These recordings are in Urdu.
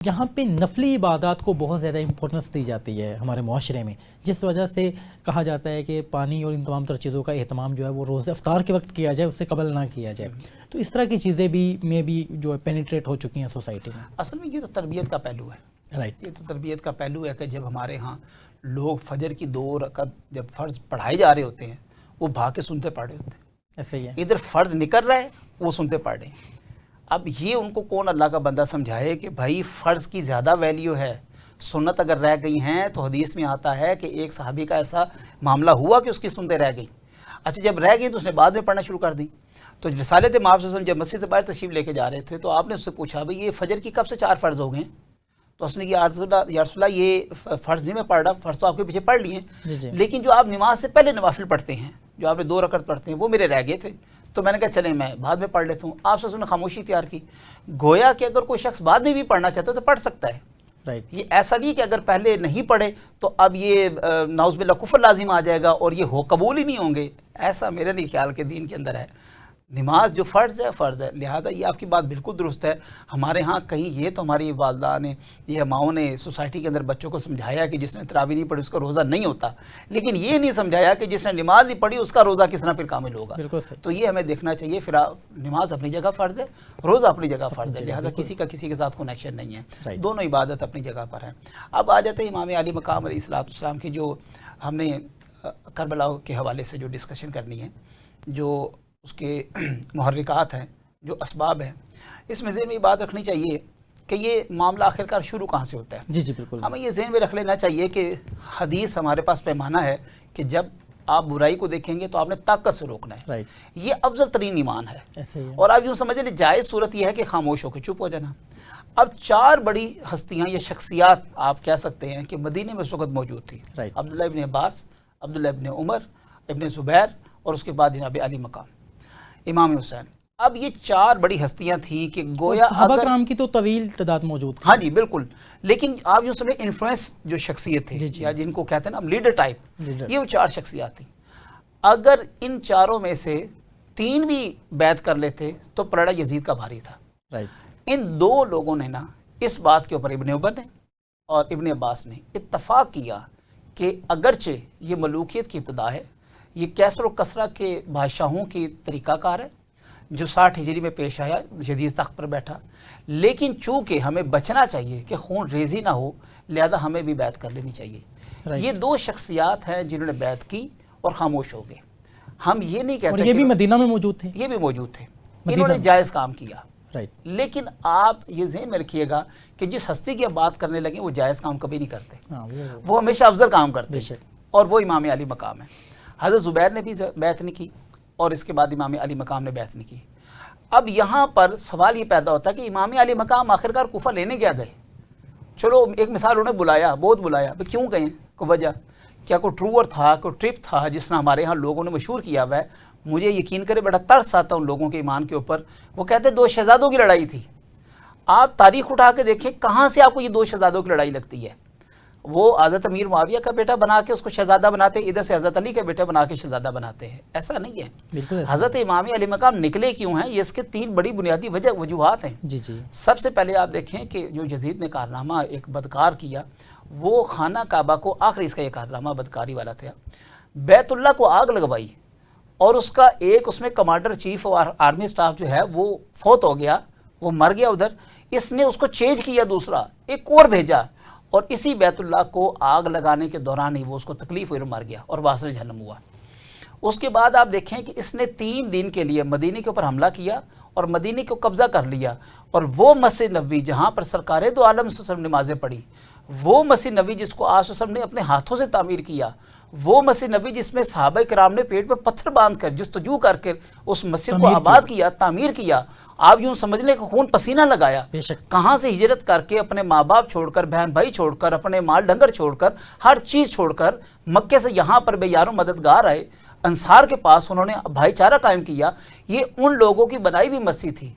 یہاں پہ نفلی عبادات کو بہت زیادہ امپورٹنس دی جاتی ہے ہمارے معاشرے میں، جس وجہ سے کہا جاتا ہے کہ پانی اور ان تمام تر چیزوں کا اہتمام جو ہے وہ روزہ افطار کے وقت کیا جائے، اس سے قبل نہ کیا جائے. تو اس طرح کی چیزیں بھی جو ہے پینیٹریٹ ہو چکی ہیں سوسائٹی میں. اصل میں یہ تو تربیت کا پہلو ہے. رائٹ. یہ تو تربیت کا پہلو ہے کہ جب ہمارے ہاں لوگ فجر کی 2 رکعت جب فرض پڑھائے جا رہے ہوتے ہیں وہ بھاگ کے سنتے پڑھ رہے ہوتے ہیں. ایسا ہی ہے. ادھر فرض نکل رہا ہے وہ سنتے پڑھ رہے ہیں. اب یہ ان کو کون اللہ کا بندہ سمجھائے کہ بھائی فرض کی زیادہ ویلیو ہے. سنت اگر رہ گئی ہیں تو حدیث میں آتا ہے کہ ایک صحابی کا ایسا معاملہ ہوا کہ اس کی سنتے رہ گئی. اچھا جب رہ گئی تو اس نے بعد میں پڑھنا شروع کر دی. تو رسالت مآب صلی اللہ علیہ وسلم جب مسجد سے باہر تشریف لے کے جا رہے تھے تو آپ نے اس سے پوچھا بھئی یہ فجر کی کب سے 4 فرض ہو گئے ہیں؟ تو اس نے کہا یا رسول اللہ یہ فرض نہیں میں پڑھ رہا، فرض تو آپ کے پیچھے پڑھ لیے ہیں، لیکن جو آپ نماز سے پہلے نوافل پڑھتے ہیں، جو آپ نے 2 رکعت پڑھتے ہیں وہ میرے رہ گئے تھے. تو میں نے کہا چلیں میں بعد میں پڑھ لیتا ہوں. آپ صلی اللہ علیہ وسلم نے خاموشی اختیار کی. گویا کہ اگر کوئی شخص بعد میں بھی پڑھنا چاہتا ہے تو پڑھ سکتا ہے. یہ ایسا نہیں کہ اگر پہلے نہیں پڑھے تو اب یہ نعوذ باللہ کفر لازم آ جائے گا اور یہ قبول ہی نہیں ہوں گے. ایسا میرا نہیں خیال کہ دین کے اندر ہے. نماز جو فرض ہے فرض ہے. لہذا یہ آپ کی بات بالکل درست ہے. ہمارے ہاں کہیں یہ تو ہماری والدہ نے یہ ماؤں نے سوسائٹی کے اندر بچوں کو سمجھایا کہ جس نے تراویح نہیں پڑھی اس کا روزہ نہیں ہوتا، لیکن یہ نہیں سمجھایا کہ جس نے نماز نہیں پڑھی اس کا روزہ کس طرح پھر کامل ہوگا. تو یہ ہمیں دیکھنا چاہیے. پھر نماز اپنی جگہ فرض ہے، روزہ اپنی جگہ فرض ہے. لہذا کسی کا کسی کے ساتھ کنیکشن نہیں ہے. دونوں عبادت اپنی جگہ پر ہیں. اب آ جاتے ہیں امام علی مقام علیہ السلام کی جو ہم نے کربلا کے حوالے سے جو ڈسکشن کرنی ہے، جو اس کے محرکات ہیں، جو اسباب ہیں. اس میں ذہن میں یہ بات رکھنی چاہیے کہ یہ معاملہ آخرکار شروع کہاں سے ہوتا ہے. جی بالکل. ہمیں یہ ذہن میں رکھ لینا چاہیے کہ حدیث ہمارے پاس پیمانہ ہے کہ جب آپ برائی کو دیکھیں گے تو آپ نے طاقت سے روکنا ہے. یہ افضل ترین ایمان ہے. اور آپ یوں سمجھ لیں جائز صورت یہ ہے کہ خاموش ہو کے چپ ہو جانا. اب 4 بڑی ہستیاں یا شخصیات آپ کہہ سکتے ہیں کہ مدینے میں اس وقت موجود تھی. عبداللہ ابن عباس، عبداللہ ابن عمر، ابن زبیر اور اس کے بعد جناب علی مقام، امام حسین. اب یہ 4 بڑی ہستیاں تھیں کہ گویا صحابہ کرام کی تو طویل تعداد موجود تھی. ہاں جی بالکل. لیکن آپ جو سمجھیں انفلوئنس جو شخصیت تھی یا جن کو کہتے ہیں نا لیڈر ٹائپ، یہ وہ 4 شخصیات تھیں. اگر ان 4 میں سے 3 بھی بیعت کر لیتے تو پلڑا یزید کا بھاری تھا. ان 2 لوگوں نے نا اس بات کے اوپر ابن عمر نے اور ابن عباس نے اتفاق کیا کہ اگرچہ یہ ملوکیت کی ابتدا ہے، یہ کیسر و کسرہ کے بادشاہوں کی طریقہ کار ہے جو 60 ہجری میں پیش آیا، جدید تخت پر بیٹھا، لیکن چونکہ ہمیں بچنا چاہیے کہ خون ریزی نہ ہو لہذا ہمیں بھی بیعت کر لینی چاہیے. یہ 2 شخصیات ہیں جنہوں نے بیعت کی اور خاموش ہو گئے. ہم یہ نہیں کہتے، یہ بھی مدینہ میں موجود تھے، یہ بھی موجود تھے، انہوں نے جائز کام کیا. لیکن آپ یہ ذہن میں رکھیے گا کہ جس ہستی کی آپ بات کرنے لگیں وہ جائز کام کبھی نہیں کرتے، وہ ہمیشہ افضل کام کرتے ہیں، اور وہ امام علی مقام ہے. حضرت زبیر نے بھی بیعت نہیں کی اور اس کے بعد امام علی مقام نے بیعت نہیں کی. اب یہاں پر سوال یہ پیدا ہوتا ہے کہ امام علی مقام آخرکار کوفہ لینے کیا گئے؟ چلو ایک مثال انہوں نے بلایا، بہت بلایا، کیوں گئے؟ کوئی وجہ کیا؟ کوئی ٹرور تھا، کوئی ٹرپ تھا جس طرح ہمارے ہاں لوگوں نے مشہور کیا ہوا ہے. مجھے یقین کرے بڑا ترس آتا ان لوگوں کے ایمان کے اوپر. وہ کہتے ہیں 2 شہزادوں کی لڑائی تھی. آپ تاریخ اٹھا کے دیکھیں کہاں سے آپ کو یہ 2 شہزادوں کی لڑائی لگتی ہے. وہ حضرت امیر معاویہ کا بیٹا بنا کے اس کو شہزادہ بناتے ہیں، ادھر سے حضرت علی کا بیٹا بنا کے شہزادہ بناتے ہیں. ایسا نہیں ہے. حضرت امام علی مقام نکلے کیوں ہیں؟ یہ اس کے 3 بڑی بنیادی وجوہات ہیں. سب سے پہلے آپ دیکھیں کہ جو یزید نے کارنامہ ایک بدکار کیا، وہ خانہ کعبہ کو، آخری اس کا یہ کارنامہ بدکاری والا تھا، بیت اللہ کو آگ لگوائی اور اس کا ایک اس میں کمانڈر چیف اور آرمی سٹاف جو ہے وہ فوت ہو گیا، وہ مر گیا ادھر. اس نے اس کو چینج کیا، دوسرا ایک اور بھیجا اور اسی بیت اللہ کو آگ لگانے کے دوران ہی وہ اس کو تکلیف ہوئی اور مر گیا اور واسطہ جہنم ہوا. اس کے بعد آپ دیکھیں کہ اس نے 3 دن کے لیے مدینے کے اوپر حملہ کیا اور مدینے کو قبضہ کر لیا. اور وہ مسجد نبوی جہاں پر سرکار دو عالم صلی اللہ علیہ وسلم نمازیں پڑھی، وہ مسجد نبوی جس کو آپ صلی اللہ علیہ وسلم نے اپنے ہاتھوں سے تعمیر کیا، وہ مسجد نبوی جس میں صحابہ کرام نے پیٹ پہ پتھر باندھ کر جستجو کر کے اس مسجد کو آباد کیا، تعمیر کیا. آپ یوں سمجھ لیں کہ خون پسینہ لگایا. کہاں سے ہجرت کر کے اپنے ماں باپ چھوڑ کر، بہن بھائی چھوڑ کر، اپنے مال ڈنگر چھوڑ کر، ہر چیز چھوڑ کر مکے سے یہاں پر بے یاروں مددگار آئے. انصار کے پاس انہوں نے بھائی چارہ قائم کیا. یہ ان لوگوں کی بنائی ہوئی مسجد تھی.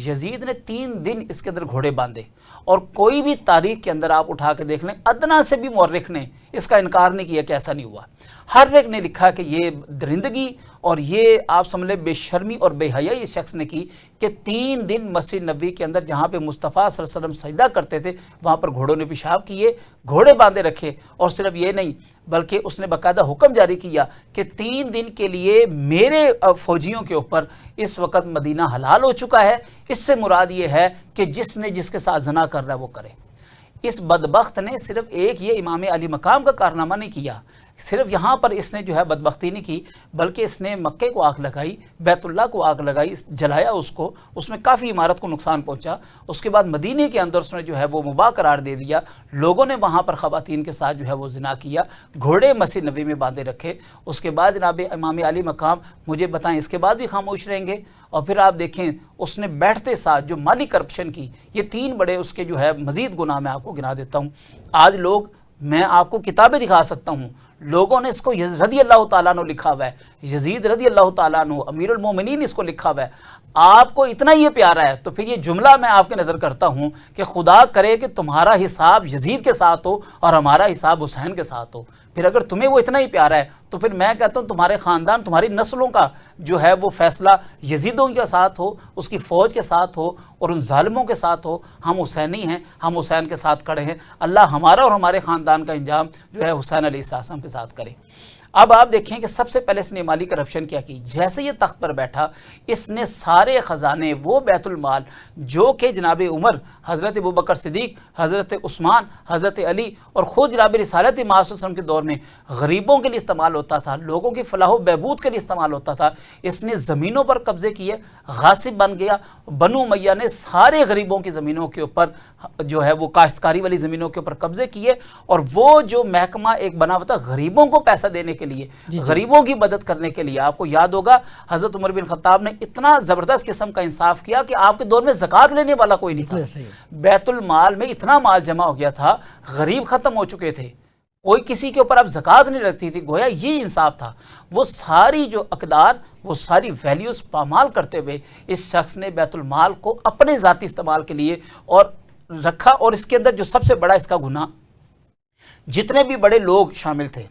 یزید نے 3 دن اس کے اندر گھوڑے باندھے. اور کوئی بھی تاریخ کے اندر آپ اٹھا کے دیکھ لیں، ادنا سے بھی مورخ نے اس کا انکار نہیں کیا کہ ایسا نہیں ہوا. ہر ایک نے لکھا کہ یہ درندگی اور یہ آپ سمجھ لیں بے شرمی اور بے حیائی اس شخص نے کی کہ 3 دن مسجد نبوی کے اندر جہاں پہ مصطفیٰ صلی اللہ علیہ وسلم سجدہ کرتے تھے وہاں پر گھوڑوں نے پیشاب کیے, گھوڑے باندھے رکھے, اور صرف یہ نہیں بلکہ اس نے باقاعدہ حکم جاری کیا کہ 3 دن کے لیے میرے فوجیوں کے اوپر اس وقت مدینہ حلال ہو چکا ہے. اس سے مراد یہ ہے کہ جس نے جس کے ساتھ زنا کر رہا ہے وہ کرے. اس بدبخت نے صرف ایک یہ امام علی مقام کا کارنامہ نہیں کیا, صرف یہاں پر اس نے جو ہے بدبختی نہیں کی, بلکہ اس نے مکے کو آگ لگائی, بیت اللہ کو آگ لگائی, جلایا اس کو, اس میں کافی عمارت کو نقصان پہنچا. اس کے بعد مدینے کے اندر اس نے جو ہے وہ مباح قرار دے دیا. لوگوں نے وہاں پر خواتین کے ساتھ جو ہے وہ زنا کیا, گھوڑے مسجد نبوی میں باندھے رکھے. اس کے بعد جناب امام علی مقام مجھے بتائیں اس کے بعد بھی خاموش رہیں گے؟ اور پھر آپ دیکھیں اس نے بیٹھتے ساتھ جو مالی کرپشن کی, یہ 3 بڑے اس کے جو ہے مزید گناہ میں آپ کو گنا دیتا ہوں. آج لوگ, میں آپ کو کتابیں دکھا سکتا ہوں, لوگوں نے اس کو رضی اللہ تعالیٰ عنہ لکھا ہوا ہے, یزید رضی اللہ تعالیٰ عنہ امیر المومنین اس کو لکھا ہوا ہے. آپ کو اتنا یہ پیارا ہے تو پھر یہ جملہ میں آپ کے نظر کرتا ہوں کہ خدا کرے کہ تمہارا حساب یزید کے ساتھ ہو اور ہمارا حساب حسین کے ساتھ ہو. پھر اگر تمہیں وہ اتنا ہی پیارا ہے تو پھر میں کہتا ہوں تمہارے خاندان, تمہاری نسلوں کا جو ہے وہ فیصلہ یزیدوں کے ساتھ ہو, اس کی فوج کے ساتھ ہو اور ان ظالموں کے ساتھ ہو. ہم حسینی ہیں, ہم حسین کے ساتھ کھڑے ہیں. اللہ ہمارا اور ہمارے خاندان کا انجام جو ہے حسین علیہ السلام کے ساتھ کرے. اب آپ دیکھیں کہ سب سے پہلے اس نے مالی کرپشن کیا کی. جیسے یہ تخت پر بیٹھا اس نے سارے خزانے, وہ بیت المال جو کہ جناب عمر, حضرت ابوبکر صدیق, حضرت عثمان, حضرت علی اور خود جناب رسالت مآب صلی اللہ علیہ وسلم کے دور میں غریبوں کے لیے استعمال ہوتا تھا, لوگوں کی فلاح و بہبود کے لیے استعمال ہوتا تھا, اس نے زمینوں پر قبضے کیے, غاصب بن گیا. بنو امیہ نے سارے غریبوں کی زمینوں کے اوپر جو ہے وہ کاشتکاری والی زمینوں کے اوپر قبضے کیے, اور وہ جو محکمہ ایک بنا ہوا تھا غریبوں کو پیسہ دینے کے لیے, غریبوں کی مدد کرنے کے لیے, آپ کو یاد ہوگا حضرت عمر بن خطاب نے اتنا زبردست قسم کا انصاف کیا کہ آپ کے دور میں زکوٰۃ لینے والا کوئی نہیں تھا. بیت المال میں اتنا مال جمع ہو گیا تھا, غریب ختم ہو چکے تھے, کوئی کسی کے اوپر اب زکوٰۃ نہیں رکھتی تھی. گویا یہ انصاف تھا. وہ ساری جو اقدار, وہ ساری ویلیوز پامال کرتے ہوئے اس شخص نے بیت المال کو اپنے ذاتی استعمال کے لیے اور رکھا. اور اس کے اندر جو سب سے بڑا اس کا گناہ, جتنے بھی بڑے لوگ شامل تھے,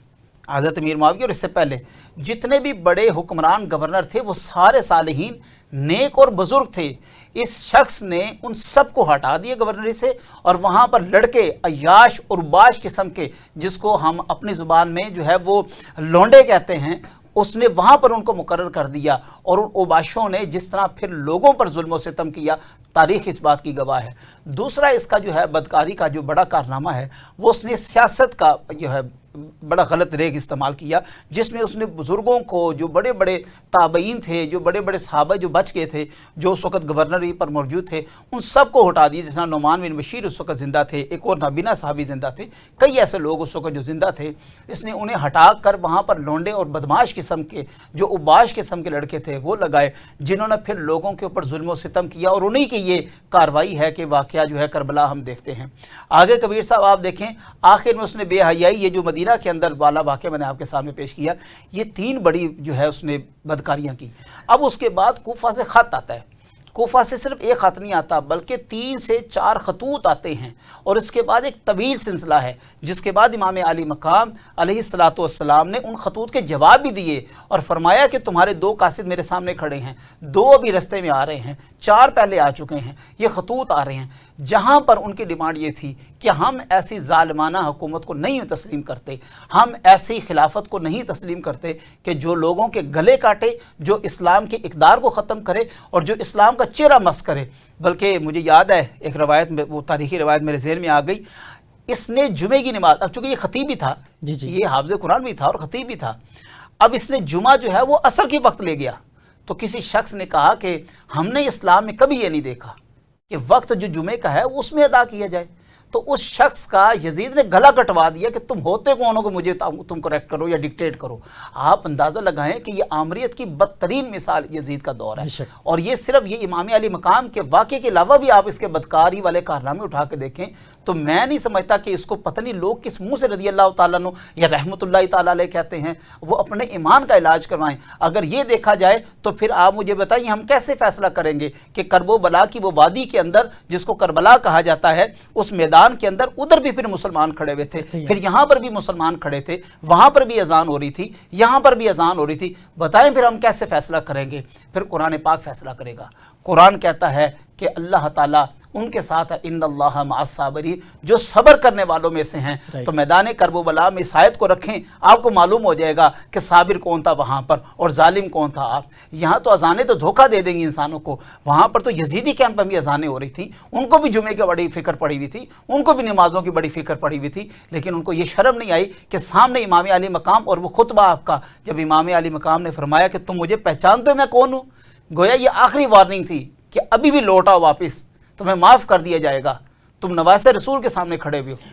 حضرت امیر معاویہ اور اس سے پہلے جتنے بھی بڑے حکمران گورنر تھے, وہ سارے صالحین, نیک اور بزرگ تھے. اس شخص نے ان سب کو ہٹا دیا گورنری سے, اور وہاں پر لڑکے عیاش اور باش قسم کے, جس کو ہم اپنی زبان میں جو ہے وہ لونڈے کہتے ہیں, اس نے وہاں پر ان کو مقرر کر دیا. اور ان اوباشوں نے جس طرح پھر لوگوں پر ظلم و ستم کیا, تاریخ اس بات کی گواہ ہے. دوسرا اس کا جو ہے بدکاری کا جو بڑا کارنامہ ہے, وہ اس نے سیاست کا جو ہے بڑا غلط ریگ استعمال کیا, جس میں اس نے بزرگوں کو, جو بڑے بڑے تابعین تھے, جو بڑے بڑے صحابہ جو بچ گئے تھے, جو اس وقت گورنری پر موجود تھے, ان سب کو ہٹا دیا. جس طرح نعمان بن بشیر اس وقت زندہ تھے, ایک اور نابینا صحابی زندہ تھے, کئی ایسے لوگ اس وقت جو زندہ تھے, اس نے انہیں ہٹا کر وہاں پر لونڈے اور بدماش قسم کے, جو اوباش قسم کے لڑکے تھے وہ لگائے, جنہوں نے پھر لوگوں کے اوپر ظلم و ستم کیا. اور انہی کی یہ کاروائی ہے کہ واقعہ جو ہے کربلا ہم دیکھتے ہیں. آگے کبیر صاحب آپ دیکھیں, آخر میں اس نے بے حیائی, یہ جو مدینہ کے اندر والا واقعہ میں نے آپ کے سامنے پیش کیا, یہ 3 بڑی جو ہے اس نے بدکاریاں کی. اب اس کے بعد کوفہ سے خط آتا ہے. کوفہ سے صرف ایک خط نہیں آتا بلکہ 3 سے 4 خطوط آتے ہیں, اور اس کے بعد ایک طویل سلسلہ ہے, جس کے بعد امام علی مقام علیہ الصلوۃ والسلام نے ان خطوط کے جواب بھی دیے اور فرمایا کہ تمہارے 2 قاصد میرے سامنے کھڑے ہیں, 2 ابھی رستے میں آ رہے ہیں, 4 پہلے آ چکے ہیں, یہ خطوط آ رہے ہیں, جہاں پر ان کی ڈیمانڈ یہ تھی کہ ہم ایسی ظالمانہ حکومت کو نہیں تسلیم کرتے, ہم ایسی خلافت کو نہیں تسلیم کرتے کہ جو لوگوں کے گلے کاٹے, جو اسلام کے اقدار کو ختم کرے اور جو اسلام کا چہرہ مس کرے. بلکہ مجھے یاد ہے ایک روایت میں, وہ تاریخی روایت میرے ذہن میں آ گئی, اس نے جمعے کی نماز, اب چونکہ یہ خطیب بھی تھا, یہ حافظ قرآن بھی تھا اور خطیب بھی تھا, اب اس نے جمعہ جو ہے وہ عصر کے وقت لے گیا. تو کسی شخص نے کہا کہ ہم نے اسلام میں کبھی یہ نہیں دیکھا کہ وقت جو جمعے کا ہے اس میں ادا کیا جائے. تو اس شخص کا یزید نے گلا کٹوا دیا کہ تم ہوتے کون ہو کہ مجھے تم کریکٹ کرو یا ڈکٹیٹ کرو. آپ اندازہ لگائیں کہ یہ آمریت کی بدترین مثال یزید کا دور ہے. اور یہ صرف یہ امام علی مقام کے واقعے کے علاوہ بھی آپ اس کے بدکاری والے کارنامے اٹھا کے دیکھیں تو میں نہیں سمجھتا کہ اس کو پتہ نہیں لوگ کس منہ سے رضی اللہ تعالیٰ عنہ یا رحمۃ اللہ تعالیٰ علیہ کہتے ہیں, وہ اپنے ایمان کا علاج کروائیں. اگر یہ دیکھا جائے تو پھر آپ مجھے بتائیے ہم کیسے فیصلہ کریں گے کہ کرب و بلا کی وہ وادی کے اندر جس کو کربلا کہا جاتا ہے, اس میدان میدان کے اندر ادھر بھی پھر مسلمان کھڑے ہوئے تھے، پھر یہاں پر بھی مسلمان کھڑے تھے، وہاں پر بھی اذان ہو رہی تھی، یہاں پر بھی اذان ہو رہی تھی. بتائیں پھر ہم کیسے فیصلہ کریں گے؟ پھر قرآن پاک فیصلہ کرے گا. قرآن کہتا ہے کہ اللہ تعالیٰ ان کے ساتھ ہے، ان اللہ مع الصابرین، جو صبر کرنے والوں میں سے ہیں. تو میدان کرب و بلا میں اس آیت کو رکھیں، آپ کو معلوم ہو جائے گا کہ صابر کون تھا وہاں پر اور ظالم کون تھا. آپ یہاں تو اذانیں تو دھوکہ دے دیں گی انسانوں کو، وہاں پر تو یزیدی کیمپ میں بھی اذانیں ہو رہی تھیں، ان کو بھی جمعے کی بڑی فکر پڑی ہوئی تھی، ان کو بھی نمازوں کی بڑی فکر پڑی ہوئی تھی، لیکن ان کو یہ شرم نہیں آئی کہ سامنے امام علی مقام اور وہ خطبہ آپ کا، جب امام علی مقام نے فرمایا کہ تم مجھے پہچانتے ہو میں کون ہوں، گویا یہ آخری وارننگ تھی کہ ابھی بھی لوٹ آؤ واپس، تمہیں معاف کر دیا جائے گا، تم نواسے رسول کے سامنے کھڑے ہوئے ہو.